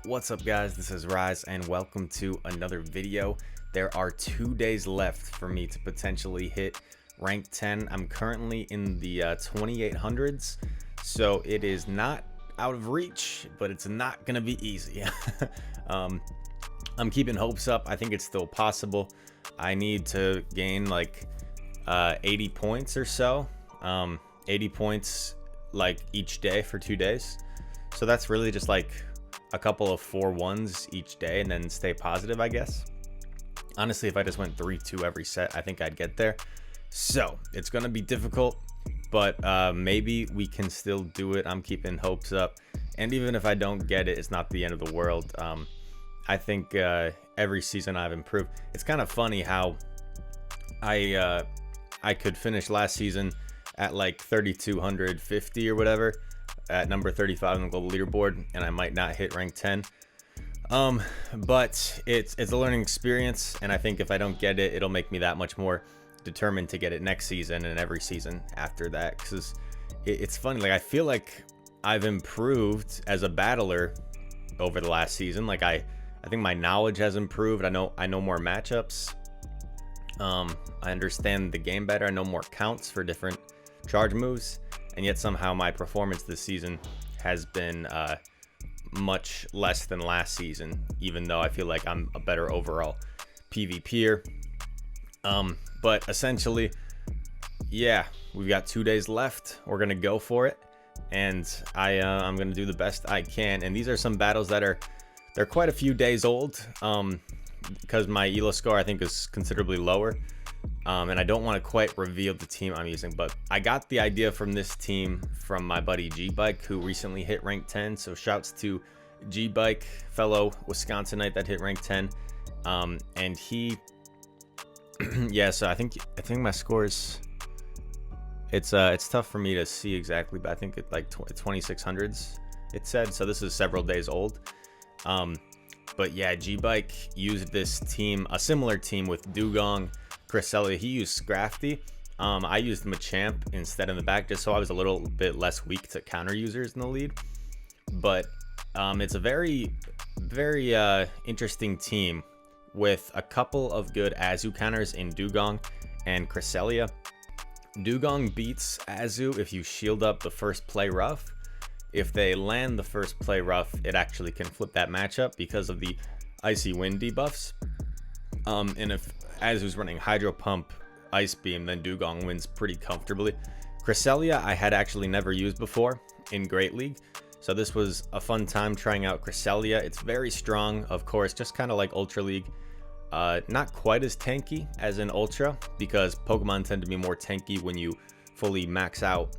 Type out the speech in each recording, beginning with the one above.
What's up guys, this is Rise and welcome to another video. There are 2 days left for me to potentially hit rank 10. I'm currently in the 2800s, so it is not out of reach, but it's not gonna be easy. I'm keeping hopes up. I think it's still possible. I need to gain like 80 points or so, 80 points like each day for 2 days. So that's really just like a couple of 4-1s each day and then stay positive, I guess. Honestly, if I just went 3-2 every set, I think I'd get there. So it's gonna be difficult, but maybe we can still do it. I'm keeping hopes up, and even if I don't get it, it's not the end of the world. I think every season I've improved. It's kind of funny how I could finish last season at like 3250 or whatever, at number 35 on the global leaderboard, and I might not hit rank 10. But it's a learning experience, and I think if I don't get it, it'll make me that much more determined to get it next season and every season after that. Because it's funny, like I feel like I've improved as a battler over the last season. Like I think my knowledge has improved. I know more matchups. I understand the game better. I know more counts for different charge moves, and yet somehow my performance this season has been much less than last season, even though I feel like I'm a better overall PvPer. But essentially, yeah, we've got 2 days left. We're gonna go for it, and I'm gonna do the best I can. And these are some battles that they're quite a few days old, because my elo score I think is considerably lower. And I don't want to quite reveal the team I'm using, but I got the idea from this team from my buddy G-Bike, who recently hit rank 10. So shouts to G-Bike, fellow Wisconsinite that hit rank 10. And he, yeah. So I think my score is, it's tough for me to see exactly, but I think it's like 2600s. It said so. This is several days old. But yeah, G-Bike used this team, a similar team with Dewgong, Cresselia. He used Scrafty. I used Machamp instead in the back, just so I was a little bit less weak to counter users in the lead. But it's a very interesting team with a couple of good Azu counters in Dewgong and Cresselia. Dewgong beats Azu if you shield up the first play rough. If they land the first play rough, it actually can flip that matchup because of the Icy Wind debuffs. And if Azu's running Hydro Pump, Ice Beam, then Dewgong wins pretty comfortably. Cresselia I had actually never used before in Great League, so this was a fun time trying out Cresselia. It's very strong, of course, just kind of like Ultra League. Not quite as tanky as in Ultra, because Pokemon tend to be more tanky when you fully max out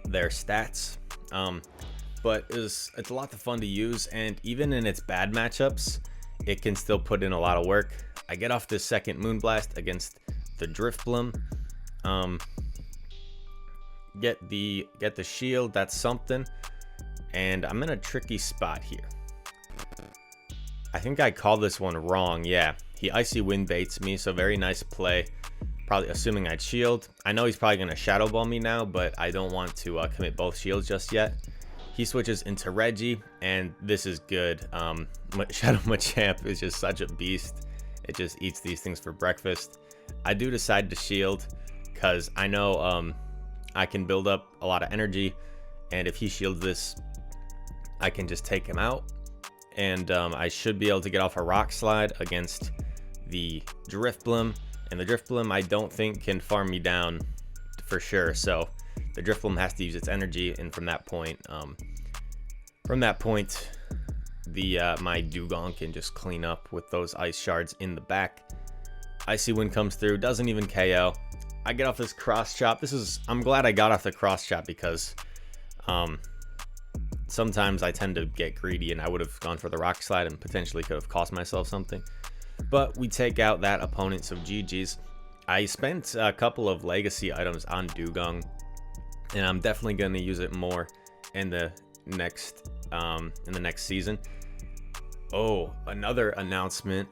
their stats. But it's a lot of fun to use, and even in its bad matchups, it can still put in a lot of work. I get off this second Moonblast against the Drifblim. Get the shield, that's something. And I'm in a tricky spot here. I think I called this one wrong. Yeah, he Icy Wind baits me, so very nice play. Probably assuming I'd shield. I know he's probably going to Shadow Ball me now, but I don't want to commit both shields just yet. He switches into Reggie, and this is good. Shadow Machamp is just such a beast. It just eats these things for breakfast. I do decide to shield because I know I can build up a lot of energy, and if he shields this, I can just take him out. And I should be able to get off a Rock Slide against the Drifblim. And the Drifblim I don't think can farm me down for sure. So the Drifblim has to use its energy, and from that point, my Dewgong can just clean up with those ice shards in the back. Icy Wind comes through, doesn't even KO. I get off this cross chop. I'm glad I got off the cross chop, because sometimes I tend to get greedy, and I would have gone for the Rock Slide and potentially could have cost myself something. But we take out that opponent, so GG's. I spent a couple of legacy items on Dewgong, and I'm definitely going to use it more in the next season. Oh, another announcement.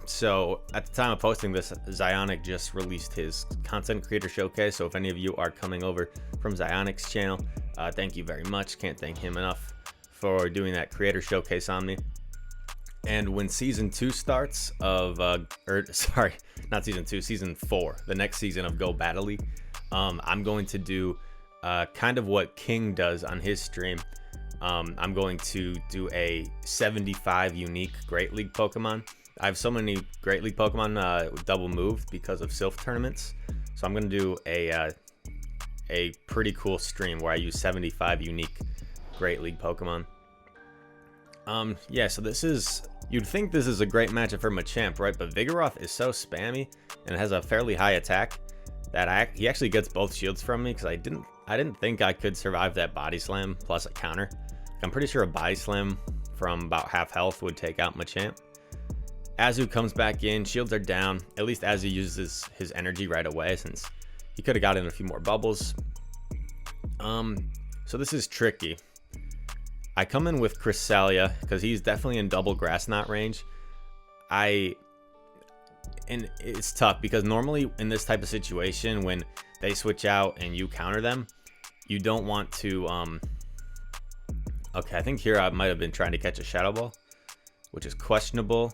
So at the time of posting this, Zionic just released his content creator showcase. So if any of you are coming over from Zionic's channel, thank you very much. Can't thank him enough for doing that creator showcase on me. And when season 2 starts of, sorry, not season 2, season 4, the next season of Go Battle League, I'm going to do kind of what King does on his stream. I'm going to do a 75 unique Great League Pokemon. I have so many Great League Pokemon double moved because of Sylph tournaments. So I'm going to do a pretty cool stream where I use 75 unique Great League Pokemon. Yeah, so this is, you'd think this is a great matchup for Machamp, right? But Vigoroth is so spammy and has a fairly high attack that he actually gets both shields from me, because I didn't think I could survive that body slam plus a counter. I'm pretty sure a body slam from about half health would take out Machamp. Azu comes back in, shields are down. At least Azu uses his energy right away, since he could have gotten a few more bubbles. So this is tricky. I come in with Cresselia because he's definitely in double grass knot range. And it's tough because normally in this type of situation, when they switch out and you counter them, you don't want to okay, I think here I might have been trying to catch a Shadow Ball, which is questionable.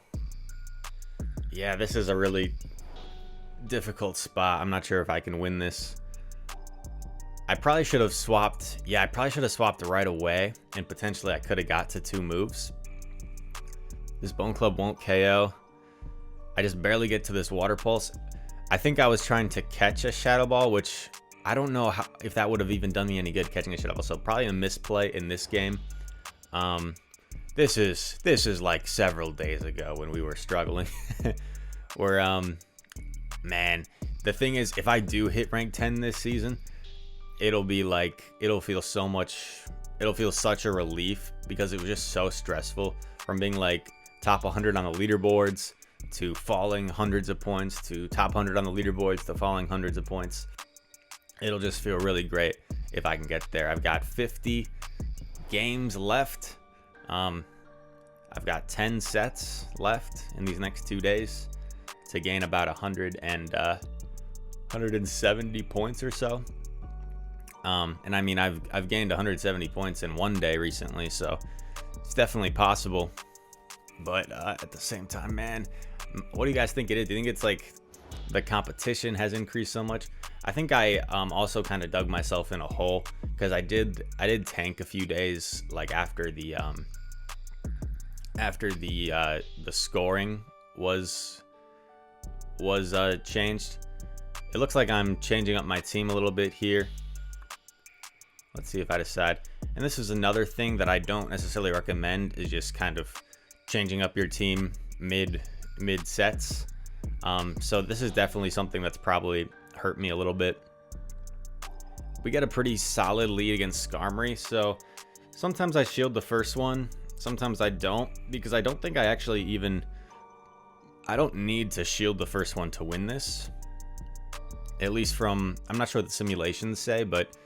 Yeah, this is a really difficult spot. I'm not sure if I can win this. I probably should have swapped. Yeah, I probably should have swapped right away, and potentially I could have got to 2 moves. This Bone Club won't KO. I just barely get to this Water Pulse. I think I was trying to catch a Shadow Ball, which I don't know if that would have even done me any good, catching a Shadow Ball. So probably a misplay in this game. This is like several days ago when we were struggling. Where man, the thing is, if I do hit rank 10 this season, it'll feel such a relief, because it was just so stressful from being like top 100 on the leaderboards to falling hundreds of points to top 100 on the leaderboards to falling hundreds of points. It'll just feel really great if I can get there. I've got 50 games left. I've got 10 sets left in these next 2 days to gain about 170 points or so. And I mean, I've gained 170 points in 1 day recently, so it's definitely possible. But at the same time, man, what do you guys think it is? Do you think it's like the competition has increased so much? I think I also kind of dug myself in a hole, because I did tank a few days, like after the scoring was changed. It looks like I'm changing up my team a little bit here. Let's see if I decide. And this is another thing that I don't necessarily recommend, is just kind of changing up your team mid sets. So this is definitely something that's probably hurt me a little bit. We get a pretty solid lead against Skarmory, so sometimes I shield the first one, sometimes I don't, because I don't think I don't need to shield the first one to win this. At least from, I'm not sure what the simulations say, but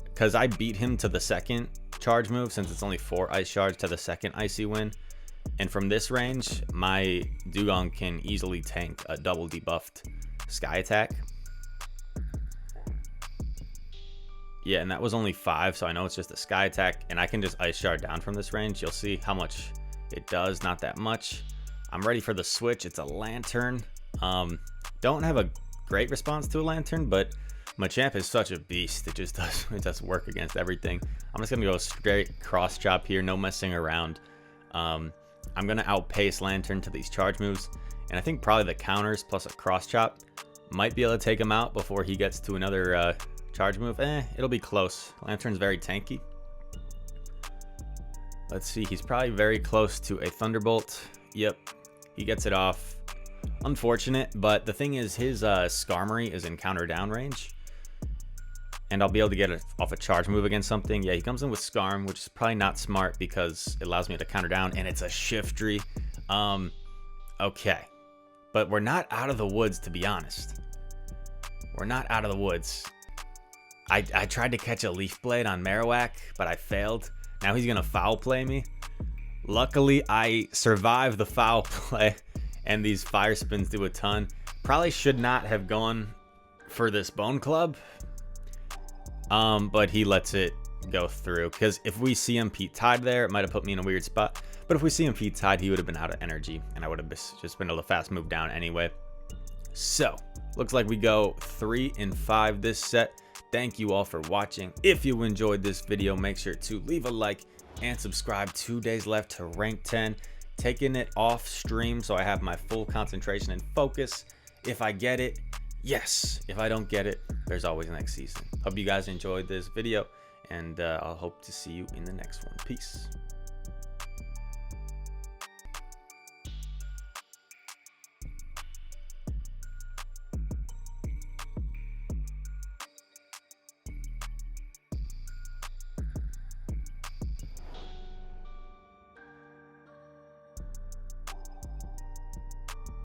because I beat him to the second charge move, since it's only 4 ice shards to the second icy win. And from this range, my Dewgong can easily tank a double debuffed Sky Attack. Yeah, and that was only 5, so I know it's just a Sky Attack, and I can just Ice Shard down from this range. You'll see how much it does, not that much. I'm ready for the switch. It's a Lantern. Don't have a great response to a Lantern, but Machamp is such a beast. It does work against everything. I'm just gonna go straight cross chop here, no messing around. I'm gonna outpace Lantern to these charge moves, and I think probably the counters plus a cross chop might be able to take him out before he gets to another charge move. It'll be close. Lantern's very tanky. Let's see, he's probably very close to a Thunderbolt. Yep, he gets it off. Unfortunate, but the thing is, his Skarmory is in counter down range, and I'll be able to get it off a charge move against something. Yeah, he comes in with Skarm, which is probably not smart because it allows me to counter down, and it's a Shiftry. Okay, but we're not out of the woods, to be honest. We're not out of the woods. I tried to catch a Leaf Blade on Marowak, but I failed. Now he's gonna foul play me. Luckily, I survived the foul play, and these fire spins do a ton. Probably should not have gone for this Bone Club, but he lets it go through, because if we CMP tied there, it might have put me in a weird spot. But if we CMP tied, he would have been out of energy, and I would have just been able to fast move down anyway. So looks like we go 3 and 5 this set. Thank you all for watching. If you enjoyed this video, make sure to leave a like and subscribe. 2 days left to rank 10. Taking it off stream so I have my full concentration and focus. If I get it, yes. If I don't get it, there's always next season. Hope you guys enjoyed this video, and I'll hope to see you in the next one. Peace.